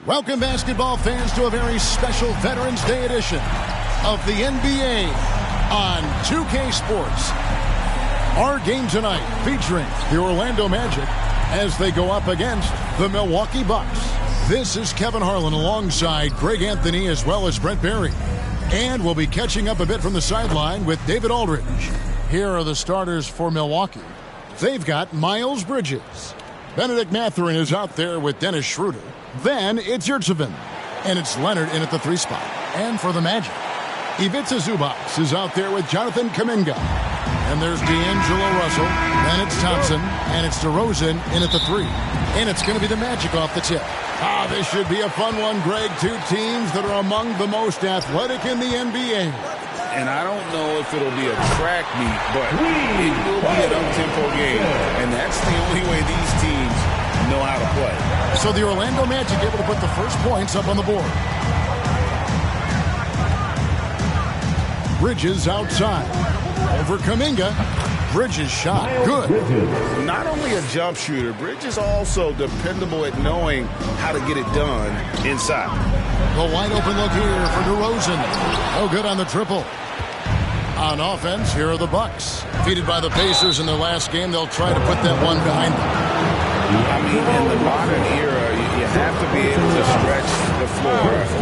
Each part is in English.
Welcome, basketball fans, to a very special Veterans Day edition of the NBA on 2K Sports. Our game tonight featuring the Orlando Magic as they go up against the Milwaukee Bucks. This is Kevin Harlan alongside Greg Anthony as well as Brent Barry. And we'll be catching up a bit from the sideline with David Aldridge. Here are the starters for Milwaukee. They've got Miles Bridges. Benedict Mathurin is out there with Dennis Schroeder. Then it's Yurtseven. And it's Leonard in at the 3 spot. And for the Magic, Ivica Zubac is out there with Jonathan Kuminga. And there's D'Angelo Russell. Then it's Thompson. And it's DeRozan in at the 3. And it's going to be the Magic off the tip. This should be a fun one, Greg. Two teams that are among the most athletic in the NBA. And I don't know if it'll be a track meet, but it will be an up-tempo game. And that's the only way these teams know how to play. So the Orlando Magic able to put the first points up on the board. Bridges outside. Over Kuminga. Bridges shot. Good. Not only a jump shooter, Bridges also dependable at knowing how to get it done inside. The wide open look here for DeRozan. No good on the triple. On offense, here are the Bucks. Defeated by the Pacers in their last game, they'll try to put that one behind them. I mean, in the modern era, you have to be able to stretch the floor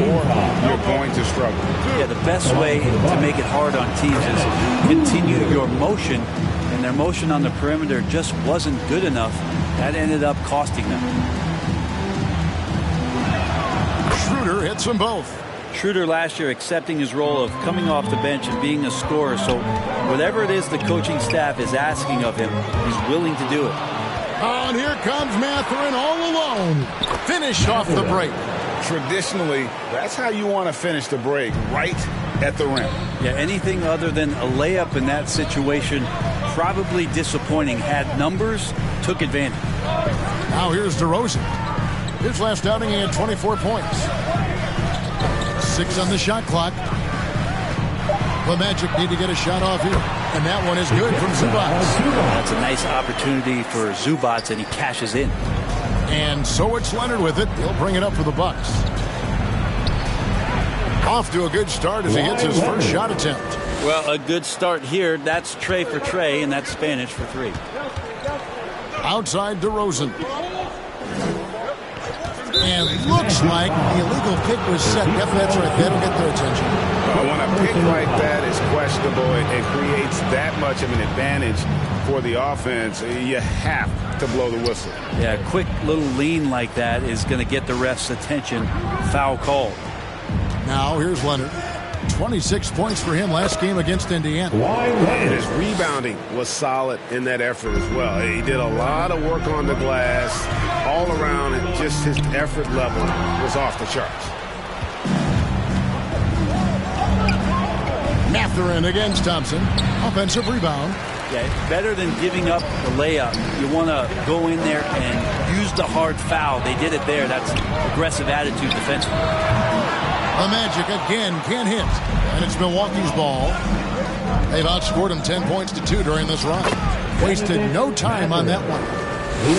or you're going to struggle. Yeah, the best way to make it hard on teams is continue your motion, and their motion on the perimeter just wasn't good enough. That ended up costing them. Schroeder hits them both. Schroeder last year accepting his role of coming off the bench and being a scorer. So whatever it is the coaching staff is asking of him, he's willing to do it. And here comes Mathurin all alone. Finish off the break. Traditionally, that's how you want to finish the break, right at the rim. Yeah, anything other than a layup in that situation, probably disappointing. Had numbers, took advantage. Now here's DeRozan. His last outing, he had 24 points. 6 on the shot clock. The Magic need to get a shot off here. And that one is good from Zubac. That's a nice opportunity for Zubac, and he cashes in. And so it's Leonard with it. He'll bring it up for the Bucks. Off to a good start as he gets his first shot attempt. Well, a good start here. That's Trey for Trey, and that's Spanish for 3. Outside DeRozan. And looks like the illegal pick was set. Yep, that's right. That'll get their attention. When a pick like that is questionable, it creates that much of an advantage for the offense. You have to blow the whistle. Yeah, a quick little lean like that is going to get the ref's attention. Foul call. Now here's Leonard. 26 points for him last game against Indiana. And his rebounding was solid in that effort as well. He did a lot of work on the glass all around, and just his effort level was off the charts. Mathurin against Thompson. Offensive rebound. Yeah, better than giving up the layup. You want to go in there and use the hard foul. They did it there. That's aggressive attitude defensively. The Magic again can't hit. And it's Milwaukee's ball. They've outscored them 10 points to 2 during this run. Wasted no time on that one.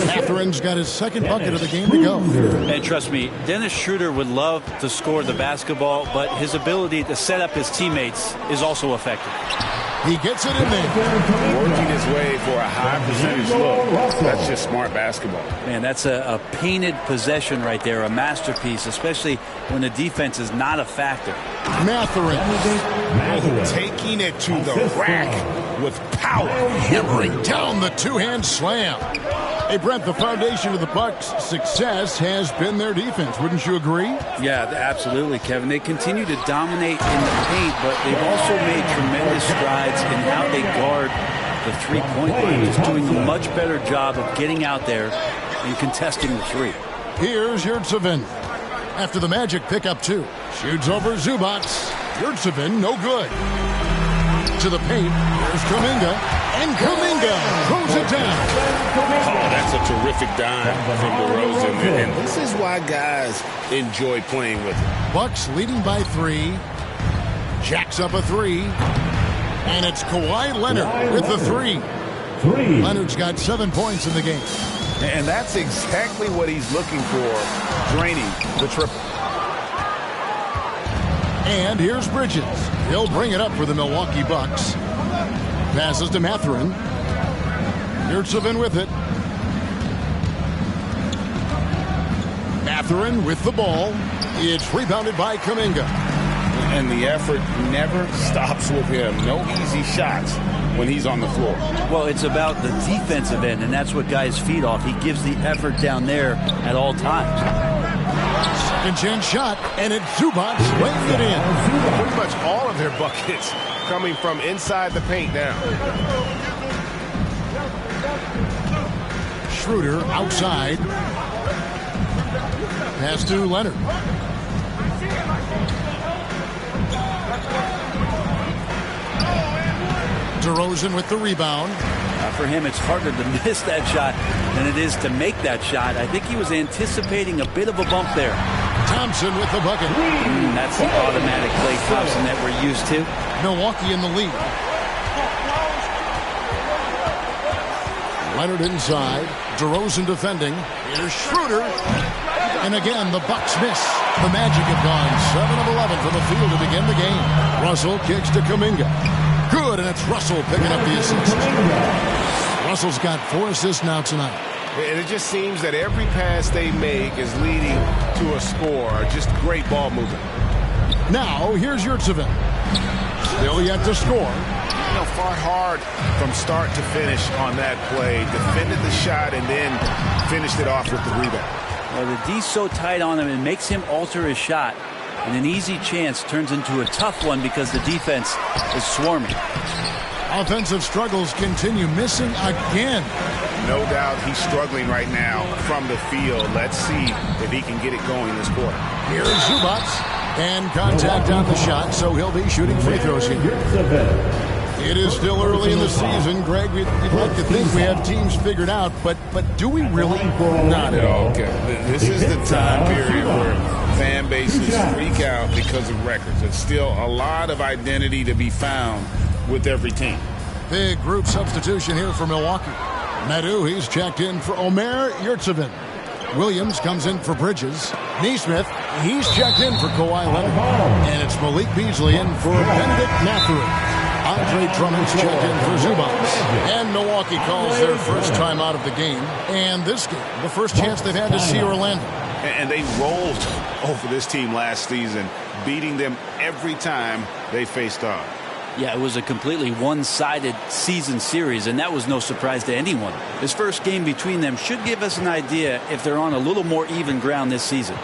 Matherin's got his second bucket of the game to go. And trust me, Dennis Schroeder would love to score the basketball, but his ability to set up his teammates is also effective. He gets it in there. Working his way for a high percentage look. That's just smart basketball. Man, that's a painted possession right there, a masterpiece, especially when the defense is not a factor. Mathurin. Taking it to the rack with power. Hammering down the two-hand slam. Hey, Brent, the foundation of the Bucks' success has been their defense. Wouldn't you agree? Yeah, absolutely, Kevin. They continue to dominate in the paint, but they've also made tremendous strides in how they guard the three-point line. Just doing a much better job of getting out there and contesting the 3. Here's Yurtseven. After the Magic pick up 2. Shoots over Zubac. Yurtseven, no good. To the paint. Here's Kuminga. And Kuminga throws it down. Oh, that's a terrific dime from DeRozan. And this is why guys enjoy playing with him. Bucks leading by 3. Jacks up a 3. And it's Kawhi Leonard with the 3. Leonard's got 7 points in the game. And that's exactly what he's looking for draining the triple. And here's Bridges. He'll bring it up for the Milwaukee Bucks. Passes to Mathurin. Yurtseven with it. Mathurin with the ball. It's rebounded by Kuminga. And the effort never stops with him. No easy shots when he's on the floor. Well, it's about the defensive end, and that's what guys feed off. He gives the effort down there at all times. Second chance shot, and it's Zubac laying it in. Pretty much all of their buckets coming from inside the paint now. Schroeder outside. Pass to Leonard. DeRozan with the rebound. For him, it's harder to miss that shot than it is to make that shot. I think he was anticipating a bit of a bump there. Thompson with the bucket. That's the automatic Klay Thompson that we're used to. Milwaukee in the lead. Leonard inside. DeRozan defending. Here's Schroeder. And again, the Bucks miss. The Magic have gone 7 of 11 from the field to begin the game. Russell kicks to Kuminga. Good, and it's Russell picking up the assist. Russell's got 4 assists now tonight. And it just seems that every pass they make is leading to a score. Just great ball movement. Now, here's Yurtseven. Still yet to score. You know, fought hard from start to finish on that play. Defended the shot and then finished it off with the rebound. Well, the D's so tight on him, it makes him alter his shot. And an easy chance turns into a tough one because the defense is swarming. Offensive struggles continue, missing again. No doubt he's struggling right now from the field. Let's see if he can get it going this quarter. Here's Zubac. And contact on the shot, so he'll be shooting free throws here. It is still early in the season, Greg. We'd like to think we have teams figured out, but do we really? Not at all. Okay. This is the time period where fan bases freak out because of records. There's still a lot of identity to be found with every team. Big group substitution here for Milwaukee. Medu, he's checked in for Omer Yurtseven. Williams comes in for Bridges. Nesmith, he's checked in for Kawhi Leonard. And it's Malik Beasley in for Benedict Mathurin. Andre Drummond's checked in for Zubac. And Milwaukee calls their first time out of the game. And this game, the first chance they've had to see Orlando. And they rolled over this team last season, beating them every time they faced off. Yeah, it was a completely one-sided season series, and that was no surprise to anyone. This first game between them should give us an idea if they're on a little more even ground this season.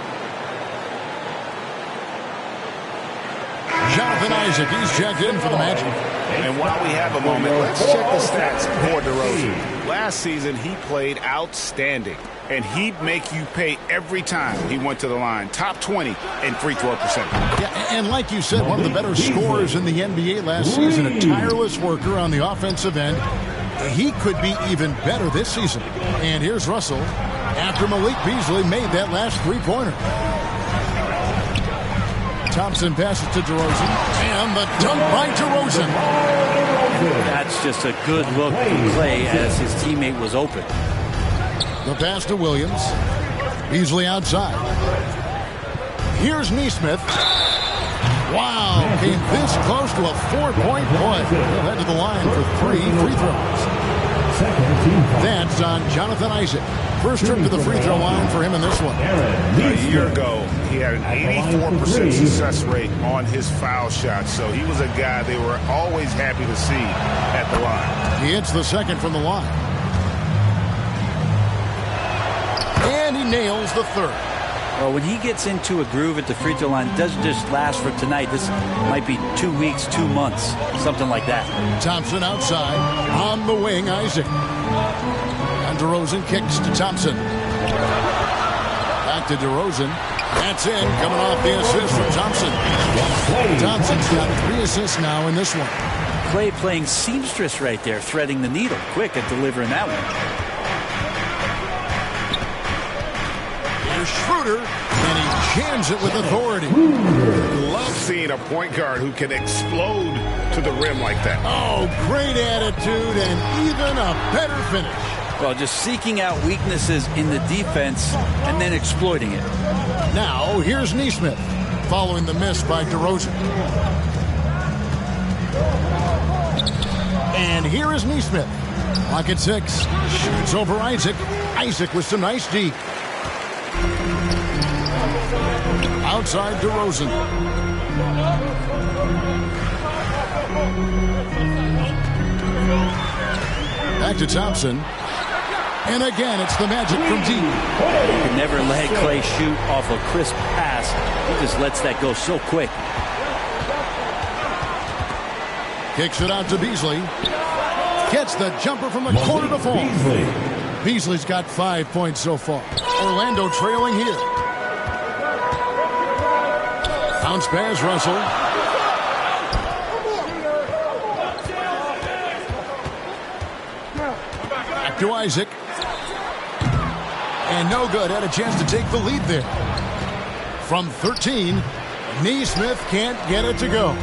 Jonathan Isaac, he's checked in for the Magic. And while we have a moment, let's check the stats for DeRozan. Last season, he played outstanding, and he'd make you pay every time he went to the line. Top 20 in free throw percentage. Yeah, and like you said, one of the better scorers in the NBA last season, a tireless worker on the offensive end. He could be even better this season. And here's Russell after Malik Beasley made that last three-pointer. Thompson passes to DeRozan, and the dunk by DeRozan. That's just a good look from Klay as his teammate was open. The pass to Williams. Beasley outside. Here's Nesmith. Wow, came this close to a 4-point play. He'll head to the line for 3 free throws. That's on Jonathan Isaac. First trip to the free throw line for him in this one. A year ago, he had an 84% success rate on his foul shot, so he was a guy they were always happy to see at the line. He hits the second from the line. And he nails the third. Well, when he gets into a groove at the free throw line, it doesn't just last for tonight. This might be 2 weeks, 2 months, something like that. Thompson outside. On the wing, Isaac. And DeRozan kicks to Thompson. Back to DeRozan. That's in, coming off the assist from Thompson. Thompson's got 3 assists now in this one. Klay playing seamstress right there, threading the needle. Quick at delivering that one. Schroeder, and he jams it with authority. Love seeing a point guard who can explode to the rim like that. Oh, great attitude and even a better finish. Well, just seeking out weaknesses in the defense and then exploiting it. Now, here's Neesmith, following the miss by DeRozan. And here is Neesmith. Clock at 6. Shoots over Isaac. Isaac with some nice D. Outside DeRozan. Back to Thompson. And again, it's the Magic from deep. You can never let Klay shoot off a crisp pass. He just lets that go so quick. Kicks it out to Beasley. Gets the jumper from the corner to fall. Beasley's got 5 points so far. Orlando trailing here. Bounce pass, Russell. Back to Isaac. And no good. Had a chance to take the lead there. From 13, Neesmith can't get it to go.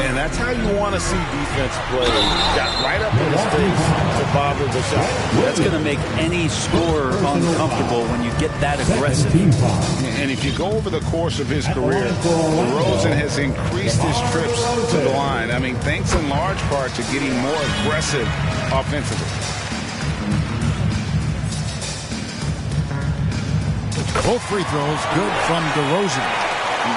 And that's how you want to see defense play. Got right up in his face to bother the shot. That's going to make any scorer uncomfortable when you get that aggressive. And if you go over the course of his career, DeRozan has increased his trips to the line. I mean, thanks in large part to getting more aggressive offensively. Both free throws good from DeRozan.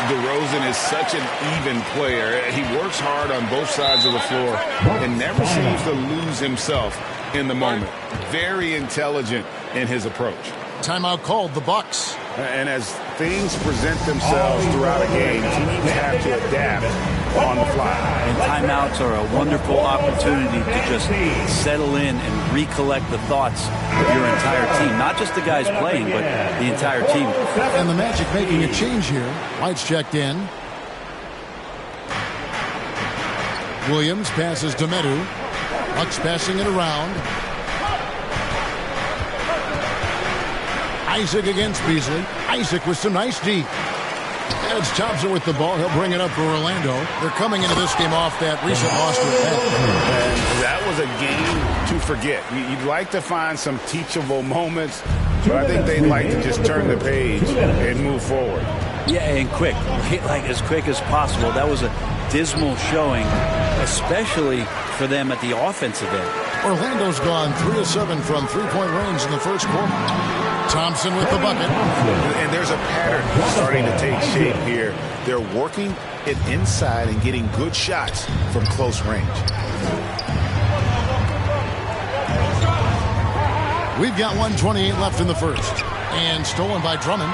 DeRozan is such an even player. He works hard on both sides of the floor and never seems to lose himself in the moment. Very intelligent in his approach. Timeout called, the Bucks. And as things present themselves throughout a game, teams have to adapt on the fly. And timeouts are a wonderful opportunity to just settle in and recollect the thoughts of your entire team. Not just the guys playing, but the entire team. And the Magic making a change here. White's checked in. Williams passes to Medu. Bucks passing it around. Isaac against Beasley. Isaac with some nice D. And it's Thompson with the ball. He'll bring it up for Orlando. They're coming into this game off that recent loss to and that was a game to forget. You'd like to find some teachable moments, but I think they'd like to just turn the page and move forward. Yeah, and quick. Like as quick as possible. That was a dismal showing, especially for them at the offensive end. Orlando's gone 3 of 7 from three-point range in the first quarter. Thompson with the bucket. And there's a pattern starting to take shape here. They're working it inside and getting good shots from close range. We've got 1:28 left in the first. And stolen by Drummond.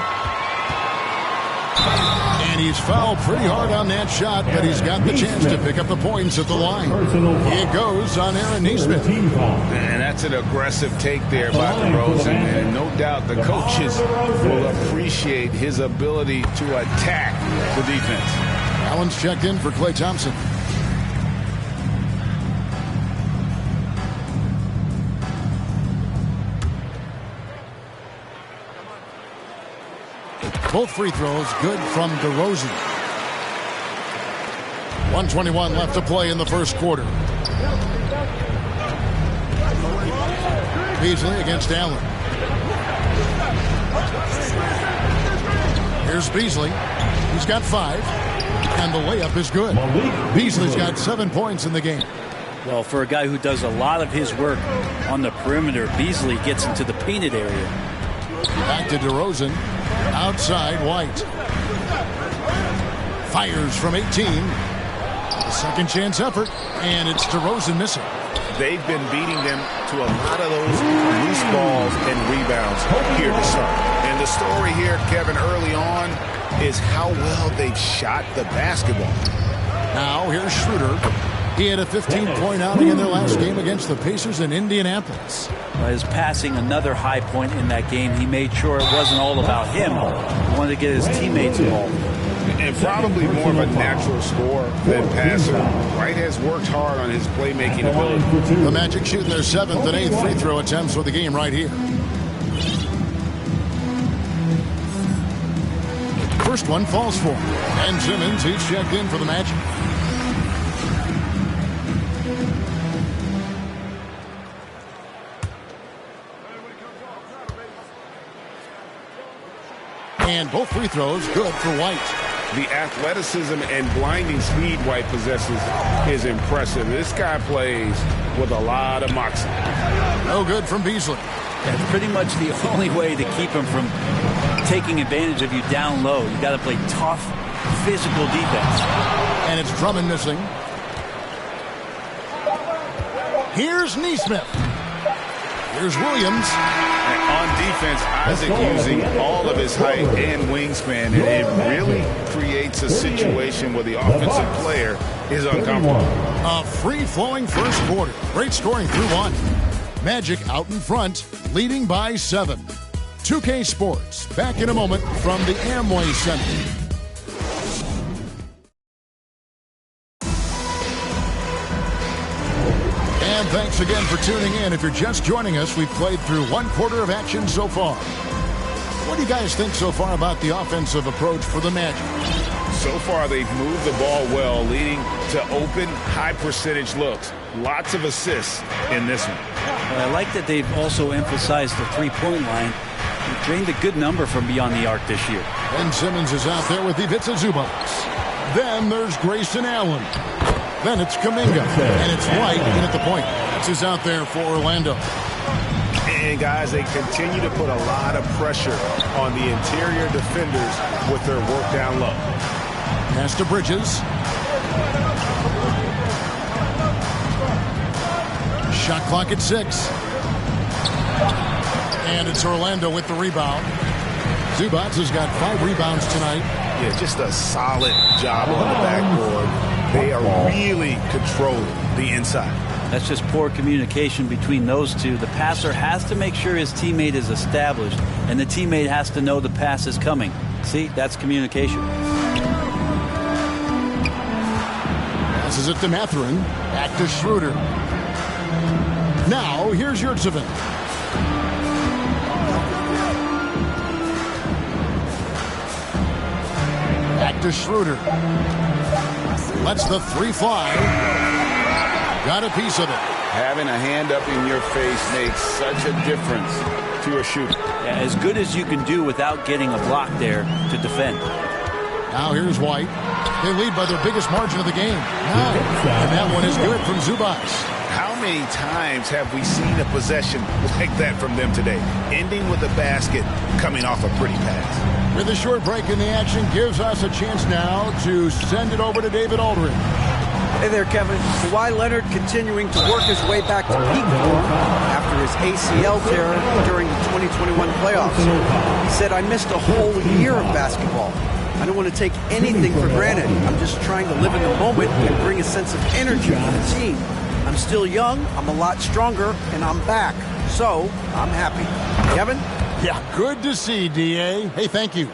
And he's fouled pretty hard on that shot, but he's got the chance to pick up the points at the line. It goes on Aaron Neesmith. And that's an aggressive take there by DeRozan. And no doubt the coaches will appreciate his ability to attack the defense. Allen's checked in for Klay Thompson. Both free throws good from DeRozan. 1:21 left to play in the first quarter. Beasley against Allen. Here's Beasley. He's got 5. And the layup is good. Beasley's got 7 points in the game. Well, for a guy who does a lot of his work on the perimeter, Beasley gets into the painted area. Back to DeRozan. Outside, White. Fires from 18. A second chance effort. And it's DeRozan missing. They've been beating them to a lot of those loose balls and rebounds here to start. And the story here, Kevin, early on is how well they've shot the basketball. Now here's Schroeder. He had a 15-point outing in their last game against the Pacers in Indianapolis. His passing, another high point in that game. He made sure it wasn't all about him. He wanted to get his teammates involved. And probably more of a natural scorer than passer. White has worked hard on his playmaking ability. The Magic shooting their 7th and 8th free throw attempts for the game right here. First one falls for him. Ben Simmons, he's checked in for the Magic. And both free throws good for White. The athleticism and blinding speed White possesses is impressive. This guy plays with a lot of moxie. No good from Beasley. That's pretty much the only way to keep him from taking advantage of you down low. You got to play tough, physical defense. And it's Drummond missing. Here's Nesmith. Here's Williams. And on defense, Isaac using all of his height and wingspan, and it really creates a situation where the offensive player is uncomfortable. A free-flowing first quarter. Great scoring through one. Magic out in front, leading by 7. 2K Sports, back in a moment from the Amway Center. And thanks again for tuning in. If you're just joining us, we've played through one quarter of action so far. What do you guys think so far about the offensive approach for the Magic? So far, they've moved the ball well, leading to open, high-percentage looks. Lots of assists in this one. I like that they've also emphasized the three-point line. They've drained a good number from beyond the arc this year. Ben Simmons is out there with Ivica Zubac. Then there's Grayson Allen. Then it's Kuminga. And it's White in at the point. This is out there for Orlando. And, guys, they continue to put a lot of pressure on the interior defenders with their work down low. Pass to Bridges. Shot clock at 6. And it's Orlando with the rebound. Zubac has got 5 rebounds tonight. Yeah, just a solid job on the backboard. They are really controlling the inside. That's just poor communication between those two. The passer has to make sure his teammate is established, and the teammate has to know the pass is coming. See, that's communication. Passes it to Mathurin. Back to Schroeder. Now, here's Yurtseven. Back to Schroeder. Lets the 3 fly. Got a piece of it. Having a hand up in your face makes such a difference to a shooter. Yeah, as good as you can do without getting a block there to defend. Now here's White. They lead by their biggest margin of the game. 9. And that one is good from Zubac. How many times have we seen a possession like that from them today? Ending with a basket, coming off a pretty pass. With a short break in the action, gives us a chance now to send it over to David Aldridge. Hey there, Kevin. Kawhi Leonard continuing to work his way back to peak form after his ACL tear during the 2021 playoffs. He said, "I missed a whole year of basketball. I don't want to take anything for granted. I'm just trying to live in the moment and bring a sense of energy to the team. I'm still young, I'm a lot stronger, and I'm back. So, I'm happy." Kevin? Yeah, good to see, D.A. Hey, thank you.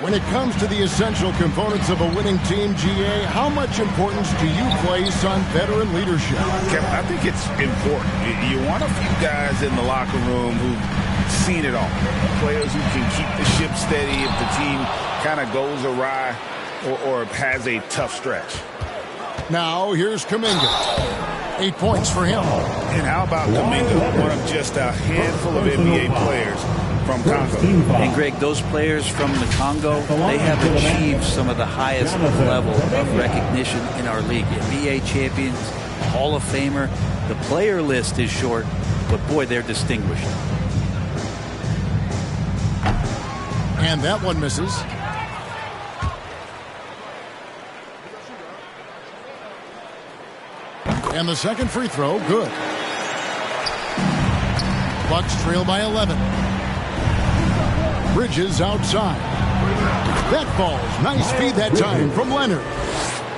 When it comes to the essential components of a winning team, G.A., how much importance do you place on veteran leadership? Kevin, I think it's important. You want a few guys in the locker room who've seen it all. Players who can keep the ship steady if the team kind of goes awry or has a tough stretch. Now, here's Kuminga. 8 points for him. And how about Kuminga, one of just a handful of NBA players from Congo. And Greg, those players from the Congo, they have achieved some of the highest level of recognition in our league. NBA champions, Hall of Famer. The player list is short, but boy, they're distinguished. And that one misses. And the second free throw, good. Bucks trail by 11. Bridges outside. That falls. Nice feed that time from Leonard.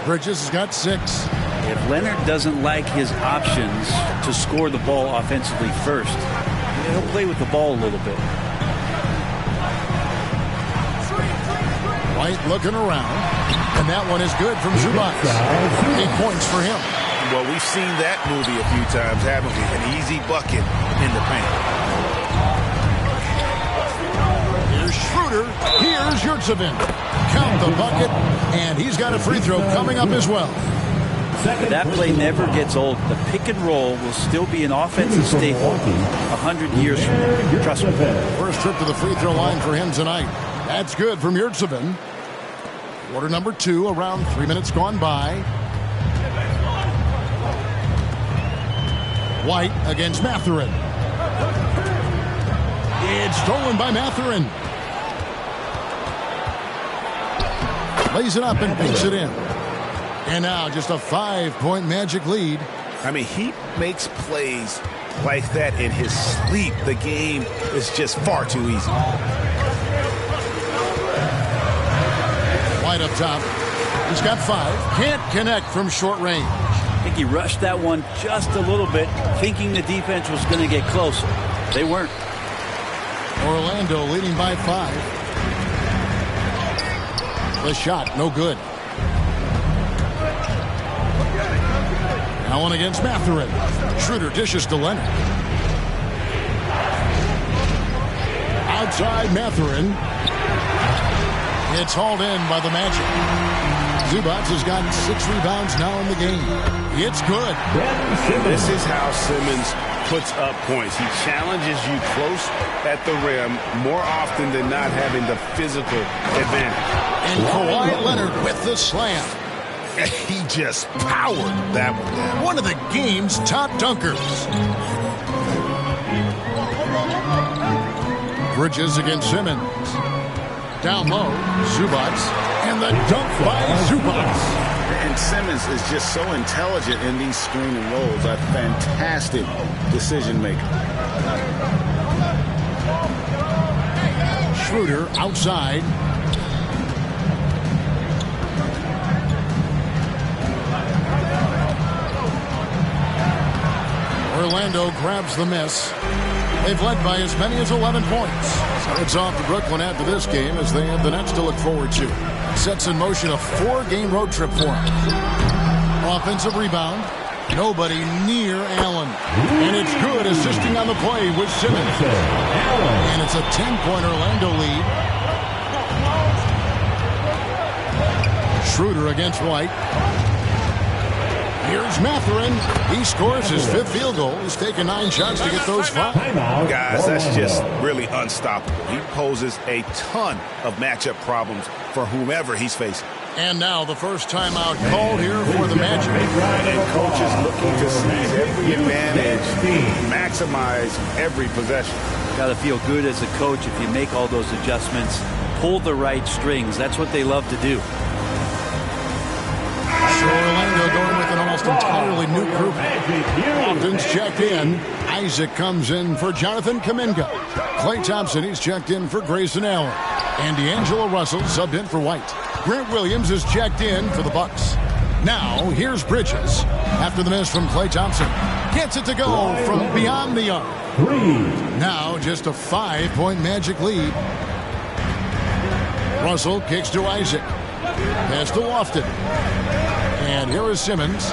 Bridges has got 6. If Leonard doesn't like his options to score the ball offensively first, he'll play with the ball a little bit. White looking around. And that one is good from Zubac. 8 points for him. Well, we've seen that movie a few times, haven't we? An easy bucket in the paint. Here's Schroeder. Here's Yurtseven. Count the bucket, and he's got a free throw coming up as well. That play never gets old. The pick and roll will still be an offensive staple 100 years from now. Trust me. First trip to the free throw line for him tonight. That's good from Yurtseven. Quarter number 2, around 3 minutes gone by. White against Mathurin. It's stolen by Mathurin. Lays it up and pinks it in. And now just a 5-point Magic lead. I mean, he makes plays like that in his sleep. The game is just far too easy. White up top. He's got 5. Can't connect from short range. I think he rushed that one just a little bit, thinking the defense was going to get closer. They weren't. Orlando leading by 5. The shot, no good. Now one against Mathurin. Schroeder dishes to Leonard. Outside Mathurin. It's hauled in by the Magic. Zubac has gotten 6 rebounds now in the game. It's good. This is how Simmons puts up points. He challenges you close at the rim more often than not, having the physical advantage. And Kawhi Leonard with the slam. He just powered that one down. One of the game's top dunkers. Bridges against Simmons. Down low, Zubac. And the dunk by Zubac. And Simmons is just so intelligent in these screen and rolls. A fantastic decision maker. Schroeder outside. Orlando grabs the miss. They've led by as many as 11 points. So it's off to Brooklyn after this game as they have the Nets to look forward to. Sets in motion a 4-game road trip for them. Offensive rebound. Nobody near Allen. And it's good, assisting on the play with Simmons. And it's a 10-point Orlando lead. Schroeder against White. Here's Mathurin. He scores his 5th field goal. He's taken 9 shots to get those 5. Guys, that's just really unstoppable. He poses a ton of matchup problems for whomever he's facing. And now the first timeout called here for the Magic. And coaches looking to seize every advantage, maximize every possession. Got to feel good as a coach if you make all those adjustments. Pull the right strings. That's what they love to do. So Orlando going with an almost entirely new group. Lofton's checked in. Isaac comes in for Jonathan Kuminga. Klay Thompson, he's checked in for Grayson Allen. And D'Angelo Russell subbed in for White. Grant Williams is checked in for the Bucks. Now, here's Bridges. After the miss from Klay Thompson. Gets it to go from beyond the arc. Now, just a 5-point Magic lead. Russell kicks to Isaac. Pass to Lofton. And here is Simmons.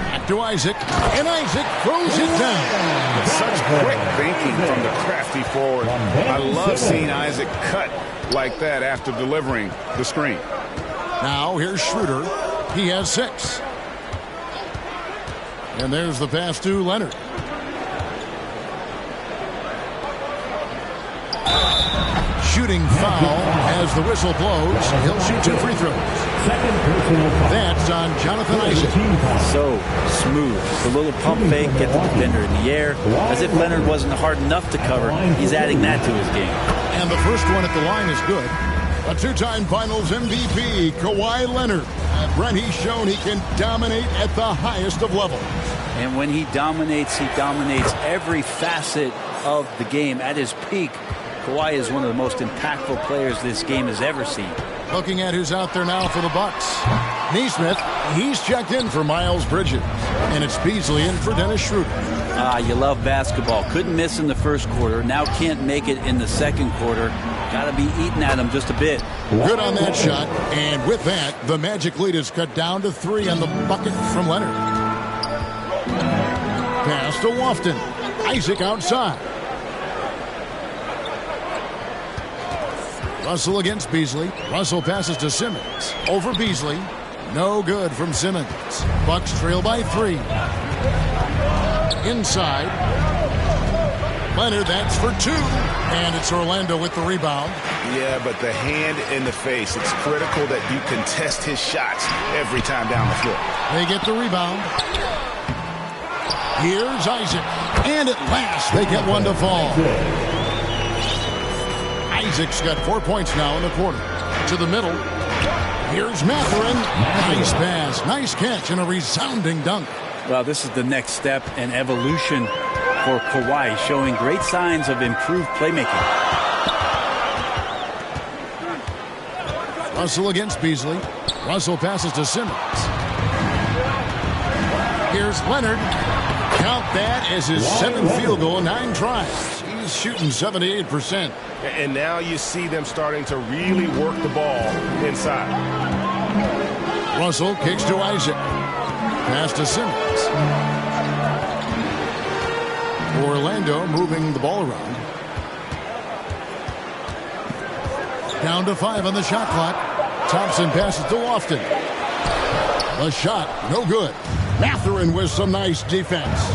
Back to Isaac. And Isaac throws it down. Such quick thinking from the crafty forward. I love seeing Isaac cut like that after delivering the screen. Now here's Schroeder. He has 6. And there's the pass to Leonard. Shooting foul as the whistle blows. He'll shoot 2 free throws. That's on Jonathan Isaac. So smooth. The little pump fake, get the defender in the air. As if Leonard wasn't hard enough to cover, he's adding that to his game. And the first one at the line is good. A 2-time Finals MVP, Kawhi Leonard. Brent, he's shown he can dominate at the highest of levels. And when he dominates every facet of the game. At his peak, Kawhi is one of the most impactful players this game has ever seen. Looking at who's out there now for the Bucks. Nesmith, he's checked in for Miles Bridges. And it's Beasley in for Dennis Schroeder. You love basketball. Couldn't miss in the first quarter. Now can't make it in the second quarter. Got to be eating at him just a bit. Good on that shot. And with that, the Magic lead is cut down to 3 on the bucket from Leonard. Pass to Lofton. Isaac outside. Russell against Beasley. Russell passes to Simmons. Over Beasley. No good from Simmons. Bucks trail by 3. Inside. Leonard, that's for 2. And it's Orlando with the rebound. Yeah, but the hand in the face, it's critical that you contest his shots every time down the floor. They get the rebound. Here's Isaac. And at last, they get one to fall. Isaac's got 4 points now in the quarter. To the middle. Here's Mathurin. Nice pass. Nice catch and a resounding dunk. Well, this is the next step and evolution for Kawhi, showing great signs of improved playmaking. Russell against Beasley. Russell passes to Simmons. Here's Leonard. Count that as his 7th field goal, 9 tries. He's shooting 78%. And now you see them starting to really work the ball inside. Russell kicks to Isaac. Pass to Simmons. Orlando moving the ball around. Down to 5 on the shot clock. Thompson passes to Lofton. The shot, no good. Mathurin with some nice defense.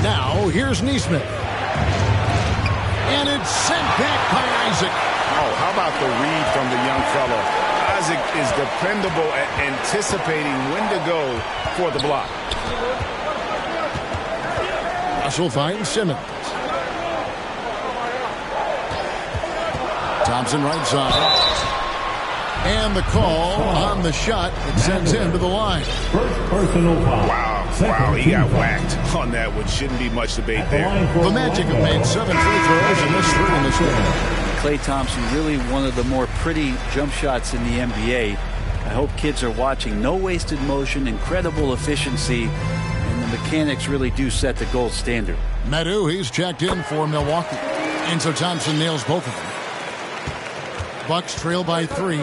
Now, here's Nesmith. And it's sent back by Isaac. Oh, how about the read from the young fellow? Isaac is dependable at anticipating when to go for the block. Russell finds Simmons. Thompson right side. And the call on the shot that sends him to the line. First personal foul. Wow, he got whacked on that one. Shouldn't be much debate there. The Magic have made 7 free throws and missed 3 in the score. Klay Thompson, really one of the more pretty jump shots in the NBA. I hope kids are watching. No wasted motion, incredible efficiency, and the mechanics really do set the gold standard. Medu, he's checked in for Milwaukee. And so Thompson nails both of them. Bucks trail by 3.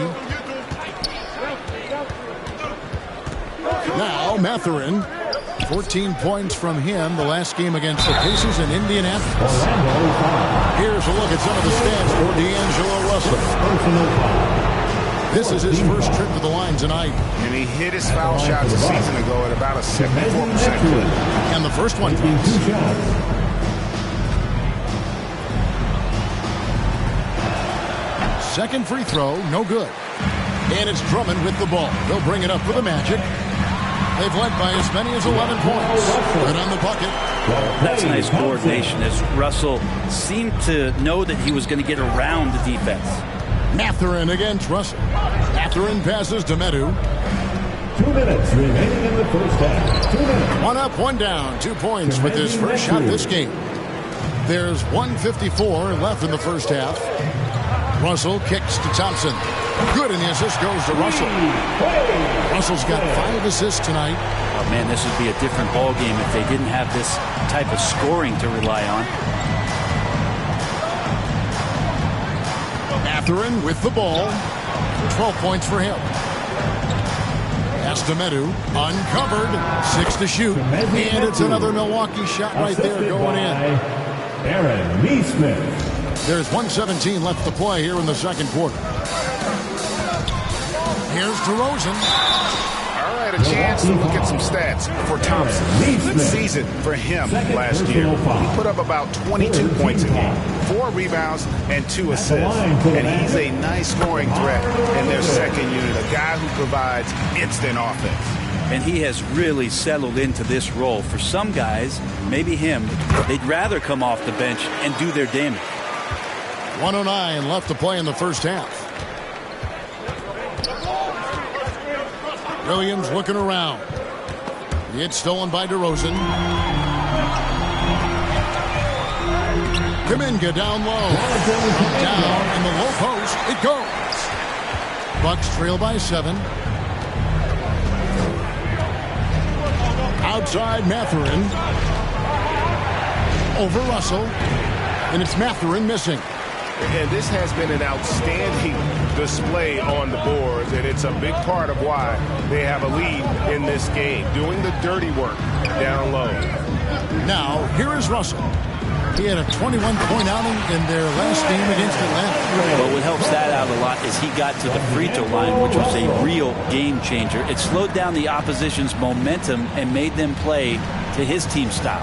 Now Mathurin, 14 points from him the last game against the Pacers in Indianapolis. Here's a look at some of the stats for D'Angelo Russell. This is his first trip to the line tonight. And he hit his foul shots a season ago at about a 74% clip. And the first one counts. Second free throw, no good. And it's Drummond with the ball. They'll bring it up for the Magic. They've led by as many as 11 points. And on the bucket. That's nice coordination as Russell seemed to know that he was going to get around the defense. Mathurin against Russell. Mathurin passes to Medu. 2 minutes remaining in the first half. 2 minutes. 1 up, 1 down. 2 points with his first shot this game. There's 1:54 left in the first half. Russell kicks to Thompson. Good, and the assist goes to Russell. Russell's got 5 assists tonight. Oh, man, this would be a different ball game if they didn't have this type of scoring to rely on. Mathurin with the ball. 12 points for him. Pass to Medu. Uncovered. 6 to shoot. And it's another Milwaukee shot right there going in. Aaron Nesmith. There's 1:17 left to play here in the second quarter. Here's DeRozan. All right, a chance to look at some stats for Thompson. Good season for him last year. He put up about 22 points a game, 4 rebounds, and 2 assists. And he's a nice scoring threat in their second unit, a guy who provides instant offense. And he has really settled into this role. For some guys, maybe him, they'd rather come off the bench and do their damage. 1:09 left to play in the first half. Williams looking around. It's stolen by DeRozan. Kuminga down low. Down in the low post. It goes. Bucks trail by 7. Outside Mathurin. Over Russell. And it's Mathurin missing. And this has been an outstanding display on the boards, and it's a big part of why they have a lead in this game, doing the dirty work down low. Now, here is Russell. He had a 21-point outing in their last game against Atlanta. But what helps that out a lot is he got to the free throw line, which was a real game changer. It slowed down the opposition's momentum and made them play to his team style.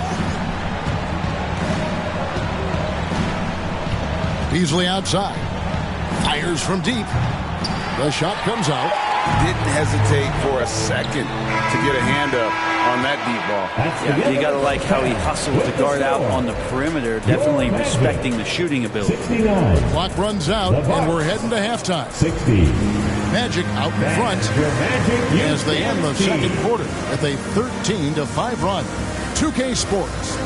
Beasley outside. Fires from deep. The shot comes out. Didn't hesitate for a second to get a hand up on that deep ball. Yeah, you got to like how he hustles the guard out on the perimeter, definitely respecting the shooting ability. Clock runs out, and we're heading to halftime. 60. Magic out in front as they end the second quarter with a 13-5 run. 2K Sports.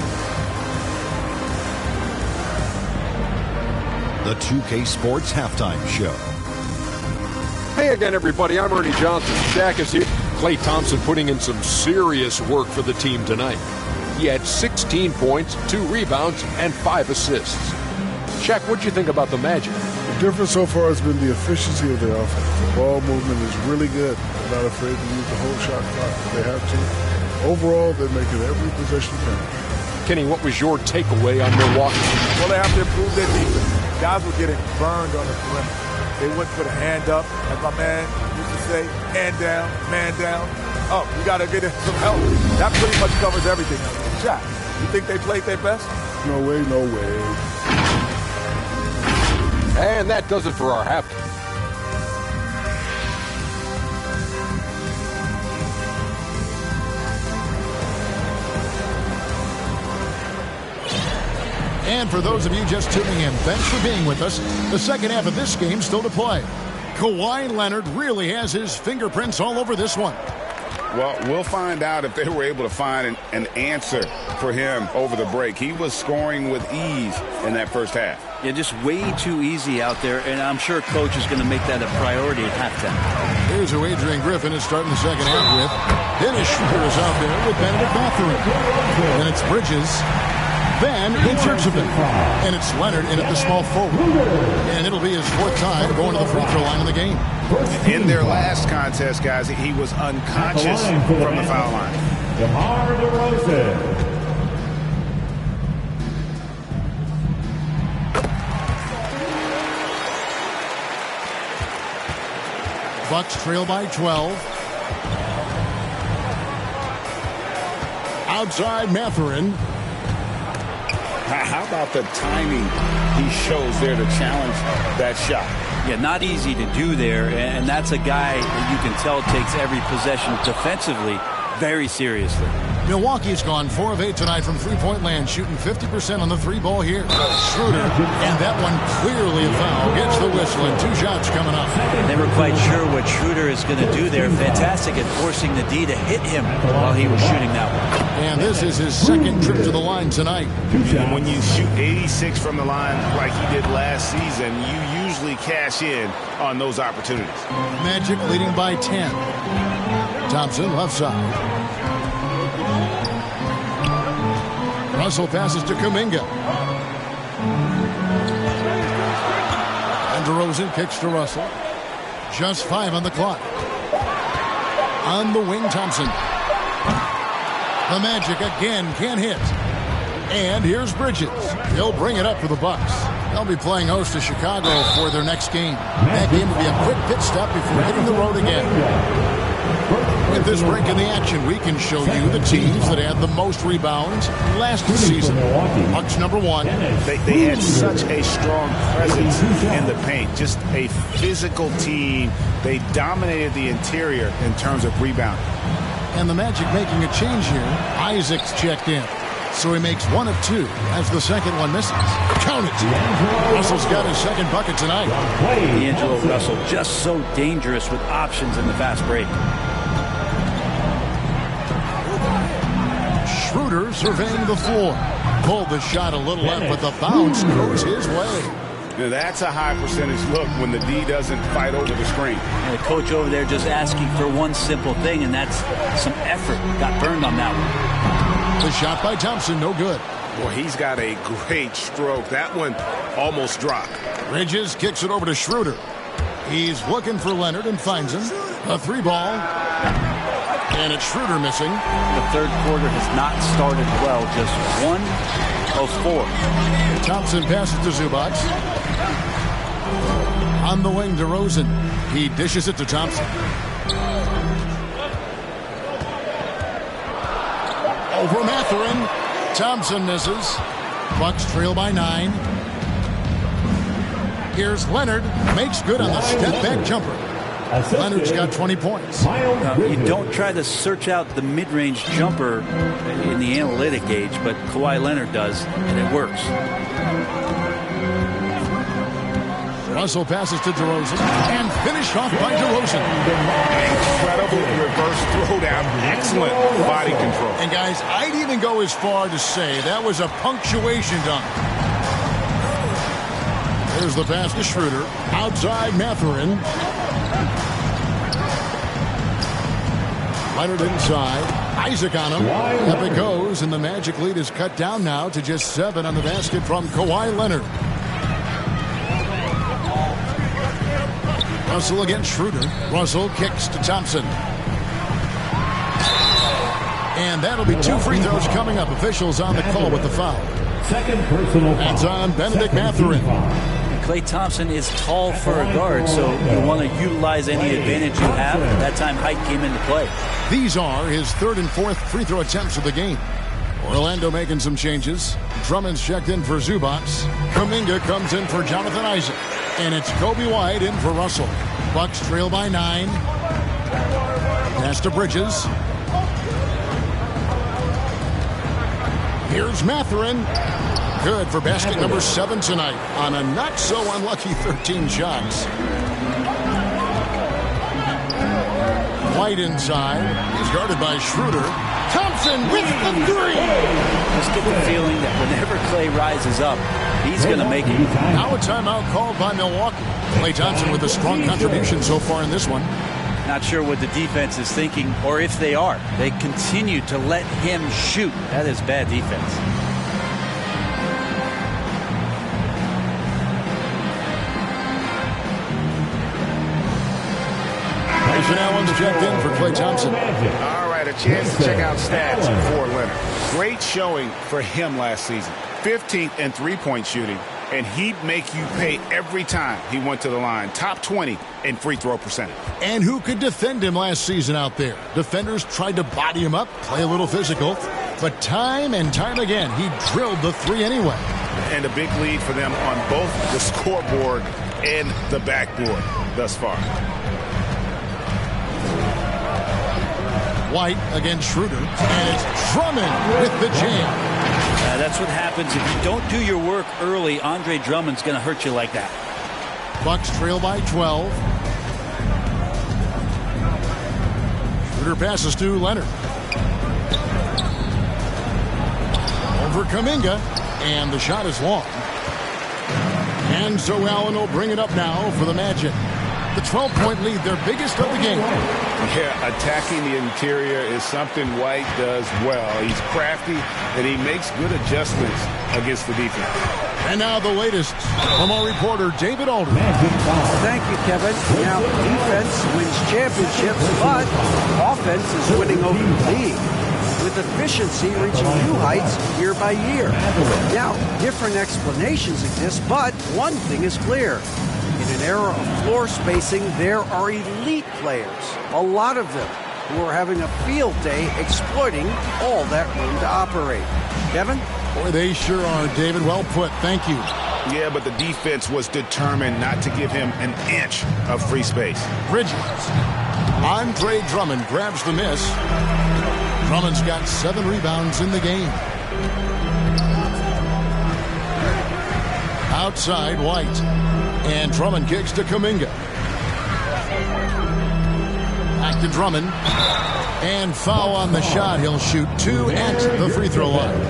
The 2K Sports Halftime Show. Hey again, everybody. I'm Ernie Johnson. Shaq is here. Klay Thompson putting in some serious work for the team tonight. He had 16 points, 2 rebounds, and 5 assists. Shaq, what'd you think about the Magic? The difference so far has been the efficiency of their offense. The ball movement is really good. They're not afraid to use the whole shot clock if they have to. Overall, they're making every possession count. Kenny, what was your takeaway on Milwaukee? Well, they have to improve their defense. Guys were getting burned on the perimeter. They went for the hand up, as my man used to say, hand down, man down. Oh, you got to get some help. That pretty much covers everything. Shaq, you think they played their best? No way, no way. And that does it for our halftime. And for those of you just tuning in, thanks for being with us. The second half of this game still to play. Kawhi Leonard really has his fingerprints all over this one. Well, we'll find out if they were able to find an answer for him over the break. He was scoring with ease in that first half. Yeah, just way too easy out there, and I'm sure Coach is going to make that a priority at halftime. Here's who Adrian Griffin is starting the second half with. Dennis Schroeder is out there with Benedict Mathurin. Then it's Bridges. Then it's Yurtseven. And it's Leonard in at the small forward. And it'll be his fourth time going to the free throw line in the game. In their last contest, guys, he was unconscious from the foul line. DeMar DeRozan. Bucks trail by 12. Outside Mathurin. How about the timing he shows there to challenge that shot? Yeah, not easy to do there, and that's a guy that you can tell takes every possession defensively very seriously. Milwaukee's gone 4 of 8 tonight from three-point land, shooting 50% on the three ball here. Schroeder, and that one clearly a foul. Gets the whistle, and 2 shots coming up. Never quite sure what Schroeder is going to do there. Fantastic at forcing the D to hit him while he was shooting that one. And this is his second trip to the line tonight. And when you shoot 86 from the line like he did last season, you usually cash in on those opportunities. Magic leading by 10. Thompson left side. Russell passes to Kuminga. And DeRozan kicks to Russell. Just 5 on the clock. On the wing, Thompson. The Magic again can't hit. And here's Bridges. He'll bring it up for the Bucks. They'll be playing host to Chicago for their next game. That game will be a quick pit stop before hitting the road again. With this break in the action, we can show you the teams that had the most rebounds last season. Bucks number 1. They had such a strong presence in the paint. Just a physical team. They dominated the interior in terms of rebounding. And the Magic making a change here. Isaac's checked in. So he makes 1 of 2 as the second one misses. Count it. Russell's got his second bucket tonight. D'Angelo Russell just so dangerous with options in the fast break. Schroeder surveying the floor. Pulled the shot a little left, but the bounce goes his way. Now that's a high percentage look when the D doesn't fight over the screen. And the coach over there just asking for one simple thing, and that's some effort. Got burned on that one. The shot by Thompson, no good. Well, he's got a great stroke. That one almost dropped. Bridges kicks it over to Schroeder. He's looking for Leonard and finds him. A 3 ball. And it's Schroeder missing. The third quarter has not started well. Just 1 of 4. Thompson passes to Zubac. On the wing, DeRozan. He dishes it to Thompson. Over Mathurin. Thompson misses. Bucks trail by 9. Here's Leonard. Makes good on the step-back jumper. Leonard's got 20 points. You don't try to search out the mid-range jumper in the analytic age, but Kawhi Leonard does, and it works. Russell passes to DeRozan and finished off by DeRozan. Incredible reverse throwdown. Excellent body control. And guys, I'd even go as far to say that was a punctuation dunk. There's the pass to Schroeder. Outside Mathurin. Leonard inside. Isaac on him. Up it goes, and the Magic lead is cut down now to just 7 on the basket from Kawhi Leonard. Russell against Schroeder. Russell kicks to Thompson. And that'll be 2 free throws coming up. Officials on the call with the foul. Second personal foul. That's on Benedict Mathurin. Klay Thompson is tall for a guard, so you want to utilize any advantage you have. At that time, height came into play. These are his 3rd and 4th free throw attempts of the game. Orlando making some changes. Drummond's checked in for Zubac. Kuminga comes in for Jonathan Isaac. And it's Kobe White in for Russell. Bucks trail by 9. Pass to Bridges. Here's Mathurin. Good for basket number 7 tonight on a not-so-unlucky 13 shots. White inside. He's guarded by Schroeder. Thompson with the 3. Just get the feeling that whenever Klay rises up, he's going to make it. Now a timeout called by Milwaukee. Klay Thompson with a strong contribution so far in this one. Not sure what the defense is thinking, or if they are. They continue to let him shoot. That is bad defense. Grayson Allen's checked in for Klay Thompson. All right, a chance to check out stats for Leonard. Great showing for him last season. 15th in three-point shooting, and he'd make you pay every time he went to the line. Top 20 in free throw percentage. And who could defend him last season out there? Defenders tried to body him up, play a little physical, but time and time again, he drilled the 3 anyway. And a big lead for them on both the scoreboard and the backboard thus far. White against Schroeder, and it's Drummond with the jam. That's what happens if you don't do your work early. Andre Drummond's going to hurt you like that. Bucks trail by 12. Schroeder passes to Leonard. Over Kuminga, and the shot is long. And so Allen will bring it up now for the Magic. The 12-point lead, their biggest of the game. Yeah, attacking the interior is something White does well. He's crafty, and he makes good adjustments against the defense. And now the latest from our reporter, David Aldridge. Thank you, Kevin. Now, defense wins championships, but offense is winning over the league, with efficiency reaching new heights year by year. Now, different explanations exist, but one thing is clear. In an era of floor spacing, there are elite players, a lot of them, who are having a field day exploiting all that room to operate. Kevin? Boy, they sure are, David. Well put. Thank you. Yeah, but the defense was determined not to give him an inch of free space. Bridges. Andre Drummond grabs the miss. Drummond's got 7 rebounds in the game. Outside, White. And Drummond kicks to Kuminga. Back to Drummond. And foul on the shot. He'll shoot 2 at the free throw line.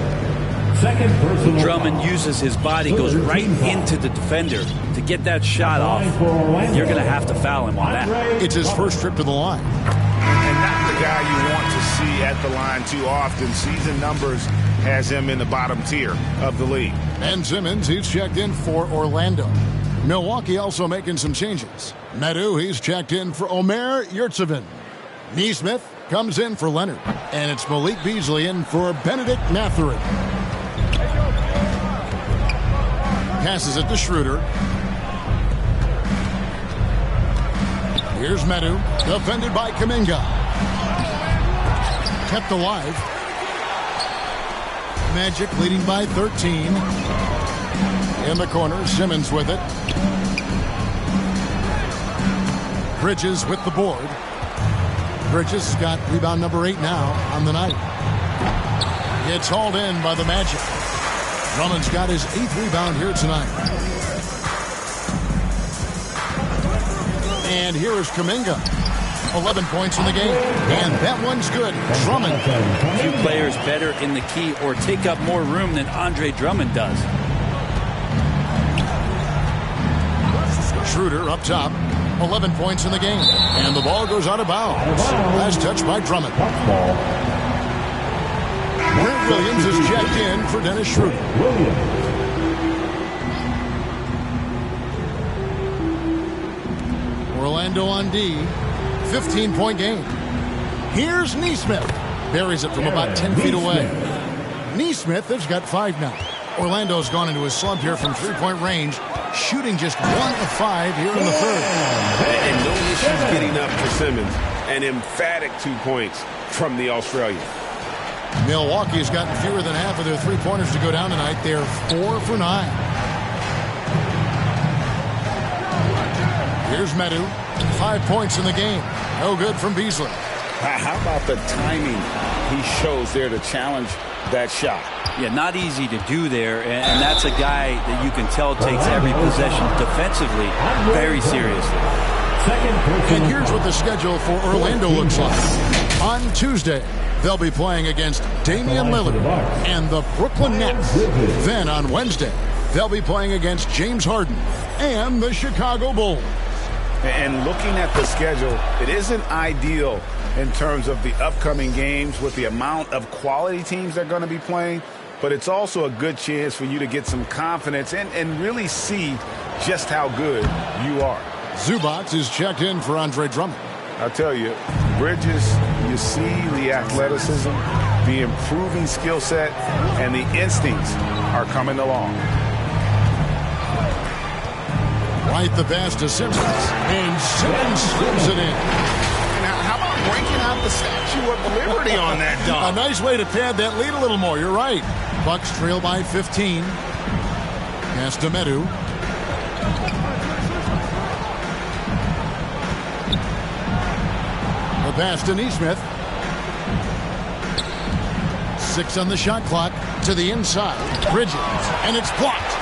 Drummond uses his body, goes right into the defender to get that shot off. You're going to have to foul him on that. It's his first trip to the line. And not the guy you want to see at the line too often. Season numbers has him in the bottom tier of the league. Ben Simmons, he's checked in for Orlando. Milwaukee also making some changes. Medu, he's checked in for Omer Yurtseven. Nesmith comes in for Leonard. And it's Malik Beasley in for Benedict Mathurin. Passes it to Schroeder. Here's Medu, defended by Kuminga. Kept alive. Magic leading by 13. In the corner, Simmons with it. Bridges with the board. Bridges has got rebound number 8 now on the night. Gets hauled in by the Magic. Drummond's got his 8th rebound here tonight. And here is Kuminga. 11 points in the game. And that one's good. Drummond. Few players better in the key or take up more room than Andre Drummond does. Schroeder up top. 11 points in the game. And the ball goes out of bounds. Last touch by Drummond. Grant Williams is checked in for Dennis Schroeder. Orlando on D. 15-point game. Here's Nesmith. Buries it from about 10 feet away. Nesmith has got 5 now. Orlando's gone into a slump here from 3-point range, shooting just 1 of 5 here in the third. And no issues getting up for Simmons. An emphatic 2 points from the Australian. Milwaukee's gotten fewer than half of their 3-pointers to go down tonight. They're 4 for 9. Here's Medu. 5 points in the game. No good from Beasley. How about the timing he shows there to challenge that shot? Yeah, not easy to do there, and that's a guy that you can tell takes every possession defensively very seriously. And here's what the schedule for Orlando looks like. On Tuesday, they'll be playing against Damian Lillard and the Brooklyn Nets. Then on Wednesday, they'll be playing against James Harden and the Chicago Bulls. And looking at the schedule, it isn't ideal in terms of the upcoming games with the amount of quality teams they're going to be playing, but it's also a good chance for you to get some confidence and really see just how good you are. Zubac is checked in for Andre Drummond. I'll tell you, Bridges, you see the athleticism, the improving skill set, and the instincts are coming along. White the pass to Simmons, and Simmons scoops it in. Now, how about breaking out the Statue of Liberty on that dunk? A nice way to pad that lead a little more. You're right. Bucks trail by 15. Pass to Medu. The pass to Nesmith. 6 on the shot clock. To the inside. Bridges. And it's blocked.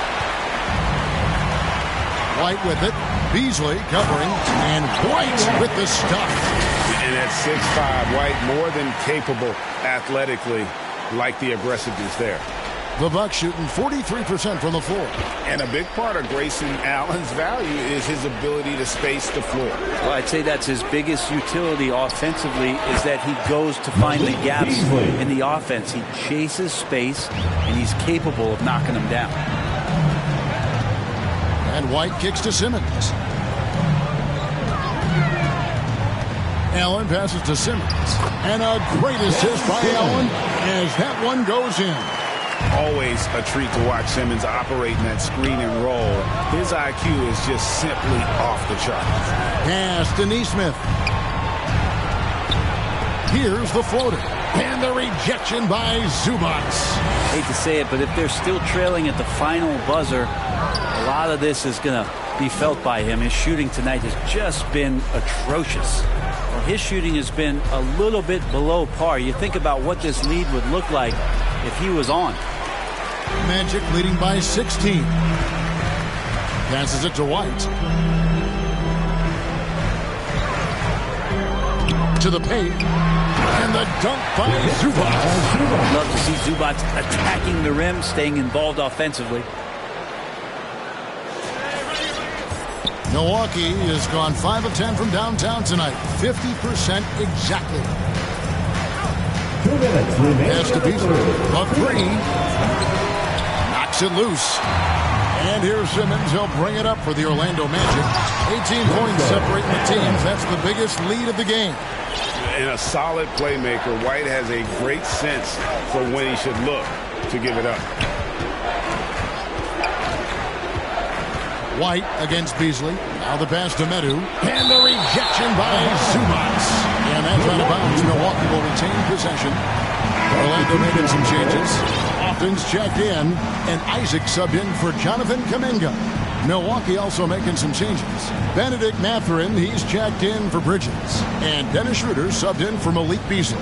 White with it. Beasley covering. And White with the stop. And at 6'5", White more than capable athletically, like the aggressiveness there. The Bucks shooting 43% from the floor. And a big part of Grayson Allen's value is his ability to space the floor. Well, I'd say that's his biggest utility offensively is that he goes to find the gaps in the offense. He chases space, and he's capable of knocking them down. And White kicks to Simmons. Allen passes to Simmons. And a great assist by Allen as that one goes in. Always a treat to watch Simmons operate in that screen and roll. His IQ is just simply off the charts. Pass to Nesmith. Here's the floater. And the rejection by Zubac. Hate to say it, but if they're still trailing at the final buzzer, a lot of this is going to be felt by him. His shooting tonight has just been atrocious. Well, his shooting has been a little bit below par. You think about what this lead would look like if he was on. Magic leading by 16. Passes it to White. To the paint. And the dunk by Zubac. Love to see Zubac attacking the rim, staying involved offensively. Milwaukee has gone 5 of 10 from downtown tonight. 50% exactly. 2 minutes remaining. Pass to Beasley. A 3. Knocks it loose. And here's Simmons. He'll bring it up for the Orlando Magic. 18 points separating the teams. That's the biggest lead of the game. And a solid playmaker, White has a great sense for when he should look to give it up. White against Beasley. Now the pass to Medu. And the rejection by Zubac. And that's out of bounds. Milwaukee will retain possession. Orlando making some changes. Austin's checked in. And Isaac subbed in for Jonathan Kuminga. Milwaukee also making some changes. Benedict Mathurin, he's checked in for Bridges. And Dennis Schroeder subbed in for Malik Beasley.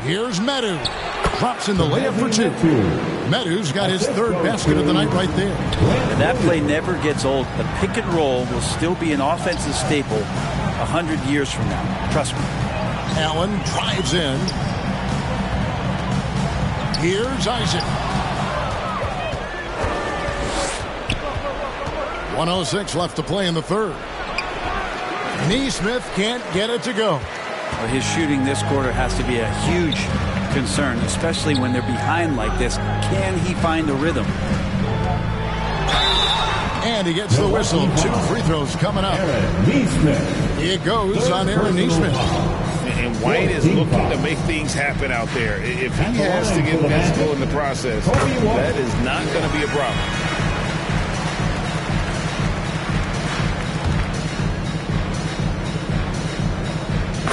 Here's Medu. Drops in the layup for two. Medu's got his third basket of the night right there. And that play never gets old. The pick and roll will still be an offensive staple 100 years from now. Trust me. Allen drives in. Here's Isaac. 1:06 left to play in the third. Nesmith can't get it to go. Well, his shooting this quarter has to be a huge concern, especially when they're behind like this. Can he find the rhythm? And he gets the whistle. 2 free throws coming up. It goes on Aaron Nesmith. And White is looking to make things happen out there. If he has to get physical in the process, that is not going to be a problem.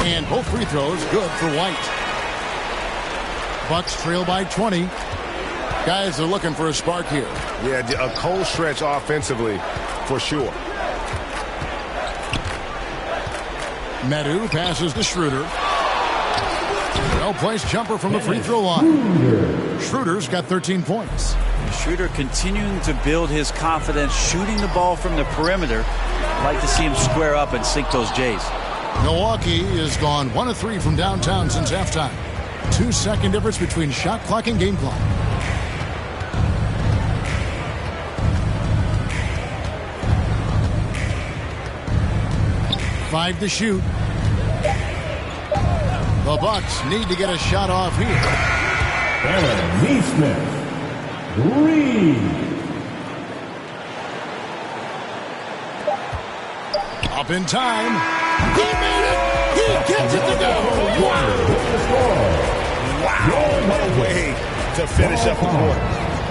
And both free throws good for White. Bucks trail by 20. Guys are looking for a spark here. Yeah, a cold stretch offensively for sure. Medu passes to Schroeder. Well-placed jumper from the free throw line. Schroeder's got 13 points. Schroeder continuing to build his confidence, shooting the ball from the perimeter. I'd like to see him square up and sink those J's. Milwaukee has gone 1 of 3 from downtown since halftime. 2-second difference between shot clock and game clock. Five to shoot. The Bucks need to get a shot off here. Aaron Nesmith. Up in time. He made it. He gets it to go. Wow. What a way to finish up the court.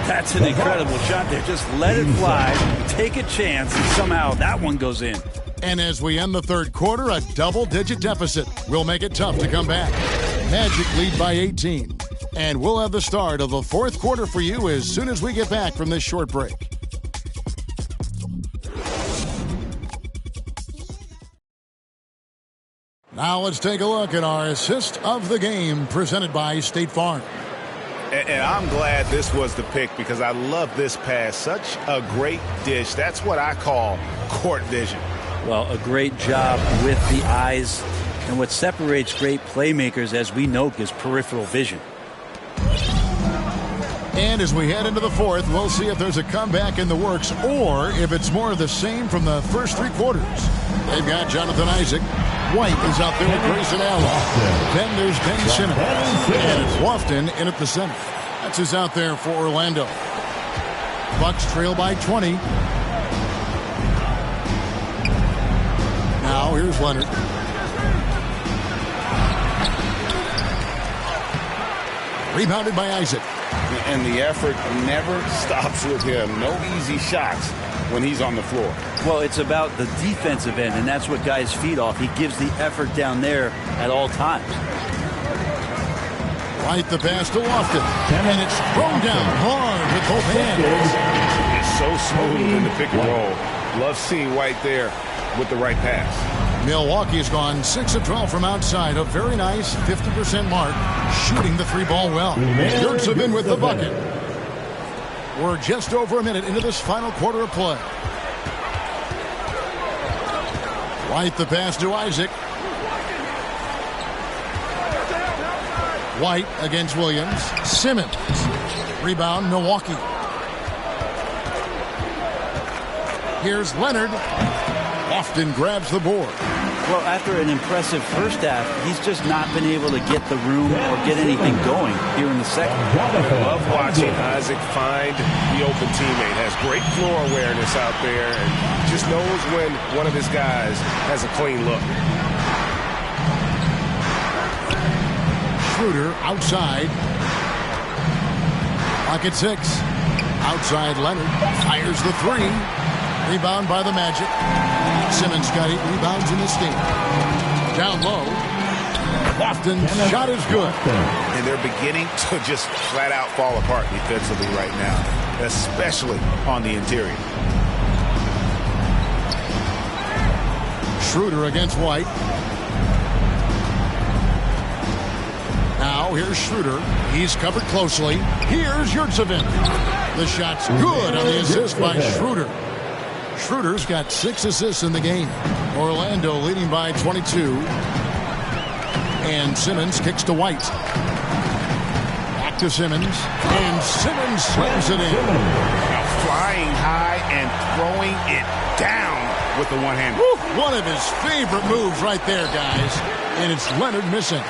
That's an incredible shot there. Just let it fly, take a chance, and somehow that one goes in. And as we end the third quarter, a double-digit deficit will make it tough to come back. Magic lead by 18. And we'll have the start of the fourth quarter for you as soon as we get back from this short break. Now let's take a look at our assist of the game presented by State Farm. And I'm glad this was the pick because I love this pass. Such a great dish. That's what I call court vision. Well, a great job with the eyes. And what separates great playmakers, as we know, is peripheral vision. And as we head into the fourth, we'll see if there's a comeback in the works or if it's more of the same from the first 3 quarters. They've got Jonathan Isaac. White is out there with Grayson Allen. Then there's Ben Simmons. And it's Lofton in at the center. That's who's out there for Orlando. Bucks trail by 20. Now here's Leonard. Rebounded by Isaac. And the effort never stops with him. No easy shots when he's on the floor. Well, it's about the defensive end, and that's what guys feed off. He gives the effort down there at all times. Right the pass to Lofton. And it's thrown down hard with both hands. It's so smooth in the pick and roll. Love seeing White there with the right pass. Milwaukee's gone 6 of 12 from outside. A very nice 50% mark. Shooting the 3-ball well. Yurtseven with the bucket. We're just over a minute into this final quarter of play. White the pass to Isaac. White against Williams. Simmons. Rebound, Milwaukee. Here's Leonard. Lofton grabs the board. Well, after an impressive first half, he's just not been able to get the room or get anything going here in the second. I love watching Isaac find the open teammate. Has great floor awareness out there and just knows when one of his guys has a clean look. Schroeder outside. Pocket 6. Outside Leonard. Fires the 3. Rebound by the Magic. Simmons got 8 rebounds in this game. Down low. Lofton's shot is good. And they're beginning to just flat out fall apart defensively right now, especially on the interior. Schroeder against White. Now here's Schroeder. He's covered closely. Here's Yurtseven. The shot's good on the assist by Schroeder. Schroeder's got 6 assists in the game. Orlando leading by 22. And Simmons kicks to White. Back to Simmons. And Simmons slams it in. Now flying high and throwing it down with the one hand. One of his favorite moves right there, guys. And it's Leonard missing.